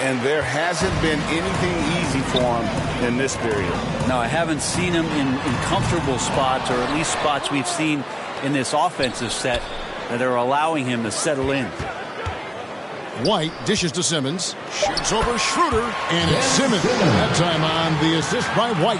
And there hasn't been anything easy for him in this period. No, I haven't seen him in comfortable spots, or at least spots we've seen in this offensive set that are allowing him to settle in. White dishes to Simmons. Shoots over Schroeder. And it's Simmons. That time on the assist by White.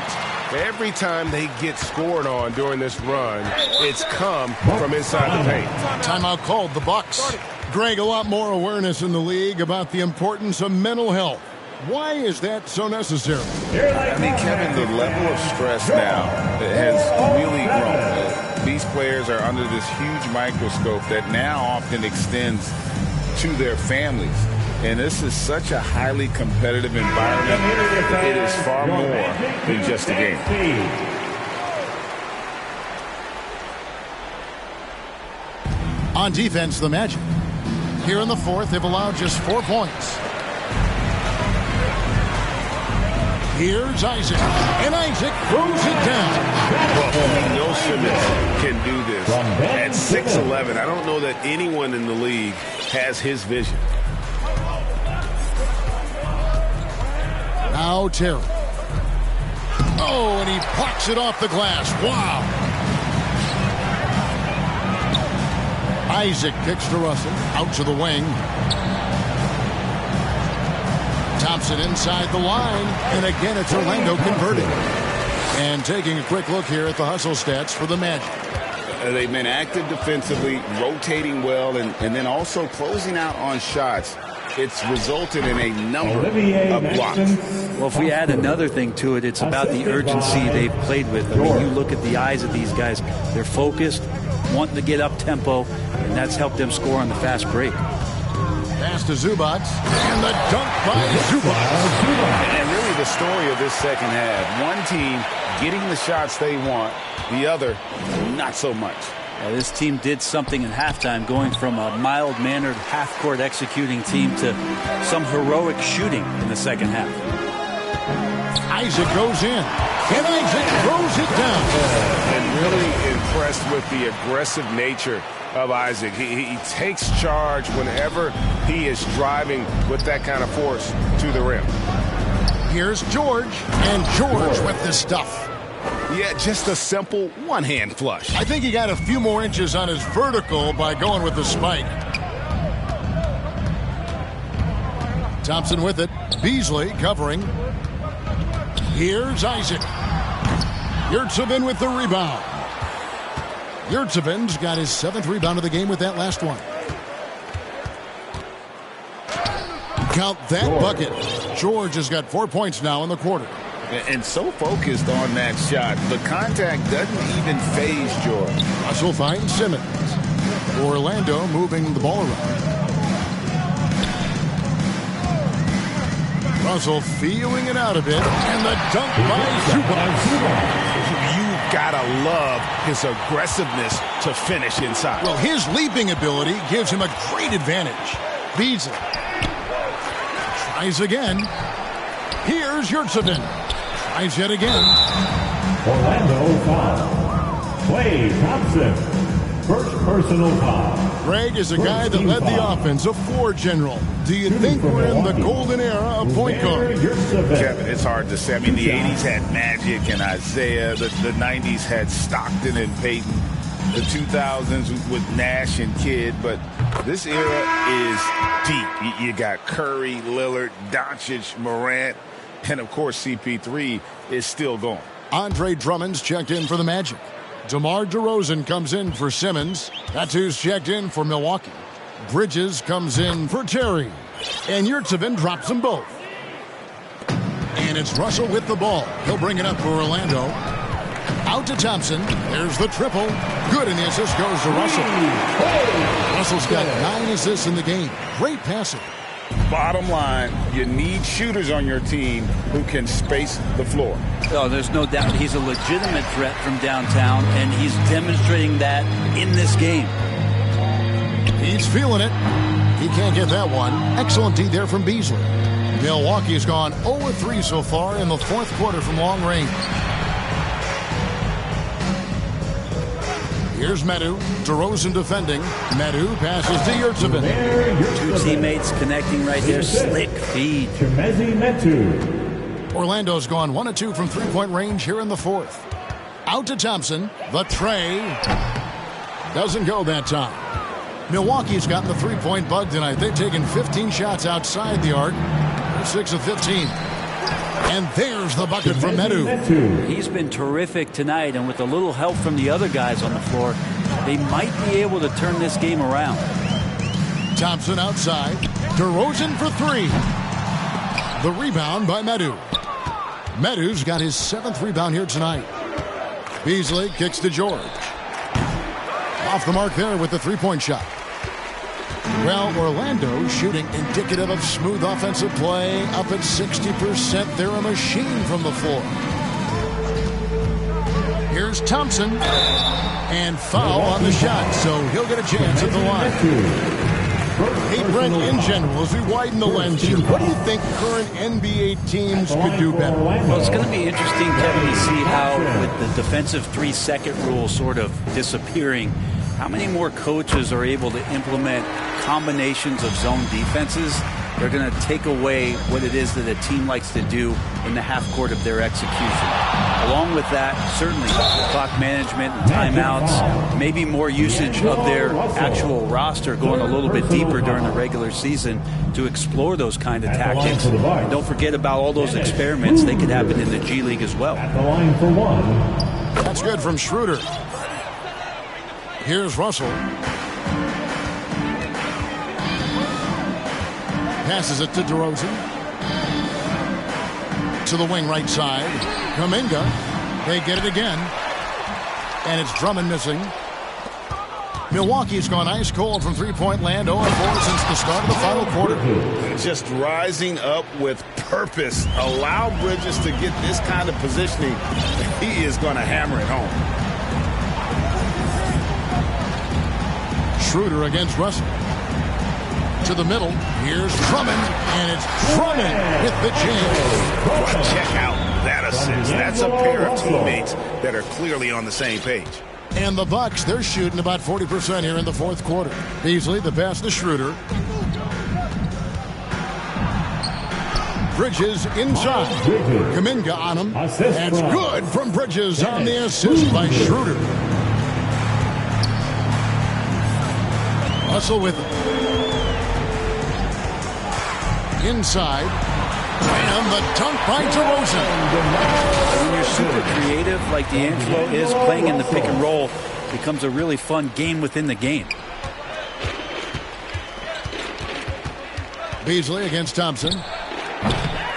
Every time they get scored on during this run, it's come from inside the paint. Timeout called, the Bucks. Greg, a lot more awareness in the league about the importance of mental health. Why is that so necessary? I mean, Kevin, the level of stress now has really grown. These players are under this huge microscope that now often extends to their families. And this is such a highly competitive environment. It is far more than just a game. On defense, the Magic. Here in the fourth, they've allowed just 4 points. Here's Isaac. And Isaac throws it down. Well, we know Simmons can do this. At 6'11", I don't know that anyone in the league has his vision. Now Terry. Oh, and he plucks it off the glass. Wow. Isaac kicks to Russell. Out to the wing. Thompson inside the line. And again, it's Orlando converting. And taking a quick look here at the hustle stats for the Magic. They've been active defensively, rotating well, and then also closing out on shots. It's resulted in a number of blocks. Well, if we add another thing to it, it's about the urgency they've played with. I mean, you look at the eyes of these guys. They're focused, wanting to get up tempo, and that's helped them score on the fast break. Pass to Zubac, and the dunk by Zubac. And really the story of this second half. One team getting the shots they want, the other not so much. This team did something in halftime, going from a mild-mannered half-court executing team to some heroic shooting in the second half. Isaac goes in, and Isaac throws it down. And really impressed with the aggressive nature of Isaac. He takes charge whenever he is driving with that kind of force to the rim. Here's George, and George with the stuff. Yeah, just a simple one-hand flush. I think he got a few more inches on his vertical by going with the spike. Thompson with it. Beasley covering. Here's Isaac. Yurtseven with the rebound. Yurtseven's got his 7th rebound of the game with that last one. Count that bucket. George has got 4 points now in the quarter. And so focused on that shot, the contact doesn't even faze George. Russell finds Simmons. Orlando moving the ball around. Russell feeling it out a bit, and the dunk by Zubac. You've got to love his aggressiveness to finish inside. Well, his leaping ability gives him a great advantage. Beasley tries again. Here's Yurtseven. Tries yet again. Orlando foul. Klay Thompson. First personal foul. Greg is a guy that led the offense, a floor general. Do you think we're in the golden era of point guard? Kevin, it's hard to say. I mean, the 80s had Magic and Isaiah. The 90s had Stockton and Peyton. The 2000s with Nash and Kidd. But this era is deep. You got Curry, Lillard, Doncic, Morant, and, of course, CP3 is still going. Andre Drummond's checked in for the Magic. DeMar DeRozan comes in for Simmons. That's who's checked in for Milwaukee. Bridges comes in for Terry. And Yurtseven drops them both. And it's Russell with the ball. He'll bring it up for Orlando. Out to Thompson. There's the triple. Good, and the assist goes to Russell. Russell's got 9 assists in the game. Great passing. Bottom line, you need shooters on your team who can space the floor. Oh, there's no doubt he's a legitimate threat from downtown, and he's demonstrating that in this game. He's feeling it. He can't get that one. Excellent D there from Beasley. Milwaukee's gone 0-3 so far in the fourth quarter from long range. Here's Medu. DeRozan defending. Medu passes to Yurtseven. Two teammates connecting right there. Slick feed. Orlando's gone 1-2 from three-point range here in the fourth. Out to Thompson. The tray. Doesn't go that time. Milwaukee's gotten the three-point bug tonight. They've taken 15 shots outside the arc. They're 6 of 15. And there's the bucket from Medu. He's been terrific tonight, and with a little help from the other guys on the floor, they might be able to turn this game around. Thompson outside. DeRozan for 3. The rebound by Medu. Medu's got his 7th rebound here tonight. Beasley kicks to George. Off the mark there with the three-point shot. Well, Orlando shooting indicative of smooth offensive play, up at 60%. They're a machine from the floor. Here's Thompson. And foul on the shot, so he'll get a chance at the line. Hey, Brent, in general, as we widen the lens here, what do you think current NBA teams could do better? Well, it's going to be interesting, Kevin, to see how, with the defensive 3-second rule sort of disappearing, how many more coaches are able to implement combinations of zone defenses. They're going to take away what it is that a team likes to do in the half court of their execution. Along with that, certainly clock management and timeouts, maybe more usage of their actual roster going a little bit deeper during the regular season to explore those kind of tactics. And don't forget about all those experiments. They could happen in the G League as well. That's good from Schroeder. Here's Russell. Passes it to DeRozan. To the wing right side. Kuminga. They get it again. And it's Drummond missing. Milwaukee's gone ice cold from three-point land, 0-4 since the start of the final quarter. Just rising up with purpose. Allow Bridges to get this kind of positioning. He is going to hammer it home. Schroeder against Russell. To the middle. Here's Drummond. And it's Drummond with the jam. Check out that assist. That's a pair of teammates that are clearly on the same page. And the Bucks, they're shooting about 40% here in the fourth quarter. Beasley, the pass to Schroeder. Bridges inside. Kuminga on him. That's good from Bridges on the assist by Schroeder. Russell with it. Inside. And the dunk by DeRozan. When you're super creative like D'Angelo is, playing in the pick and roll becomes a really fun game within the game. Beasley against Thompson.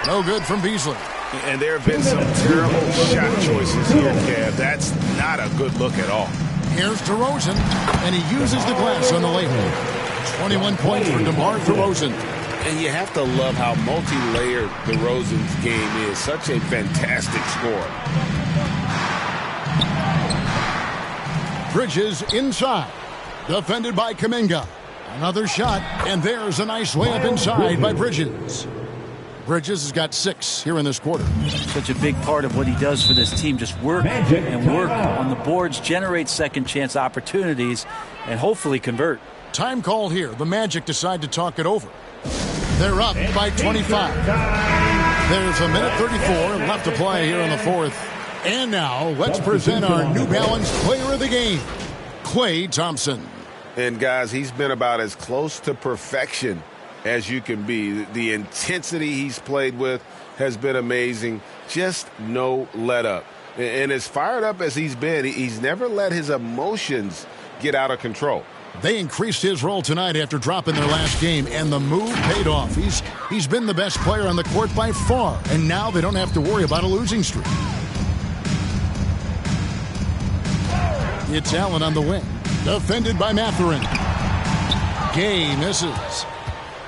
No good from Beasley. And there have been some terrible shot choices here, Kev. That's not a good look at all. Here's DeRozan, and he uses the glass on the layup. 21 points for DeMar DeRozan. And you have to love how multi-layered DeRozan's game is. Such a fantastic scorer. Bridges inside. Defended by Kuminga. Another shot, and there's a nice layup inside by Bridges. Bridges has got 6 here in this quarter. Such a big part of what he does for this team. Just work and work on the boards, generate second chance opportunities, and hopefully convert. Time call here. The Magic decide to talk it over. They're up by 25. There's a minute 34 left to play here in the fourth. And now let's present our New Balance player of the game, Klay Thompson. And guys, he's been about as close to perfection as you can be. The intensity he's played with has been amazing. Just no let up. And as fired up as he's been, he's never let his emotions get out of control. They increased his role tonight after dropping their last game, and the move paid off. He's been the best player on the court by far, and now they don't have to worry about a losing streak. It's Allen on the wing, defended by Mathurin. Gay misses.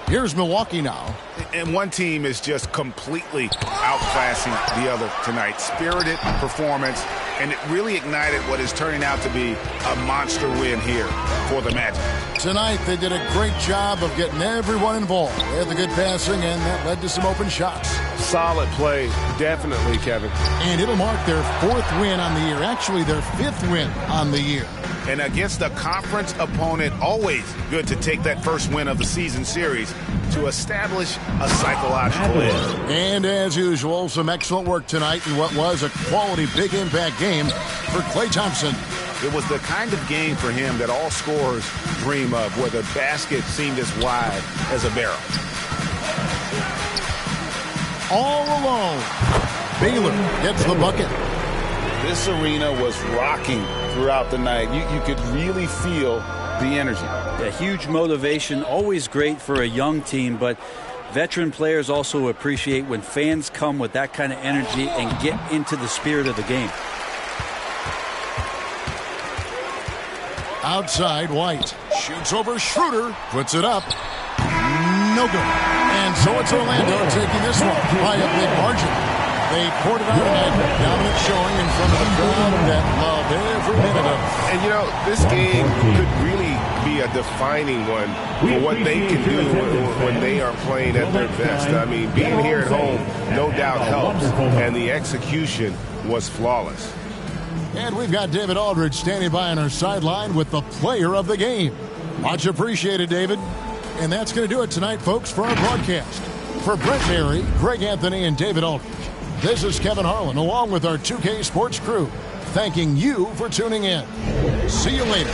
Here's Milwaukee now. And one team is just completely outclassing the other tonight. Spirited performance, and it really ignited what is turning out to be a monster win here for the Magic. Tonight, they did a great job of getting everyone involved. They had the good passing, and that led to some open shots. Solid play, definitely, Kevin. And it'll mark their 4th win on the year. Actually, their 5th win on the year. And against a conference opponent, always good to take that first win of the season series to establish a psychological edge. And as usual, some excellent work tonight in what was a quality big impact game for Klay Thompson. It was the kind of game for him that all scorers dream of, where the basket seemed as wide as a barrel. All alone, Baylor gets the bucket. This arena was rocking throughout the night. You could really feel the energy. A huge motivation, always great for a young team, but veteran players also appreciate when fans come with that kind of energy and get into the spirit of the game. Outside, White shoots over Schroeder, puts it up. No good. And so it's Orlando taking this one by a big margin. They poured it out tonight. Dominant showing in front of a crowd that loved every minute of it. And, you know, this game could really be a defining one for what they can do when they are playing at their best. I mean, being here at home no doubt helps, and the execution was flawless. And we've got David Aldridge standing by on our sideline with the player of the game. Much appreciated, David. And that's going to do it tonight, folks, for our broadcast. For Brent Mary, Greg Anthony, and David Aldridge, this is Kevin Harlan, along with our 2K Sports crew, thanking you for tuning in. See you later.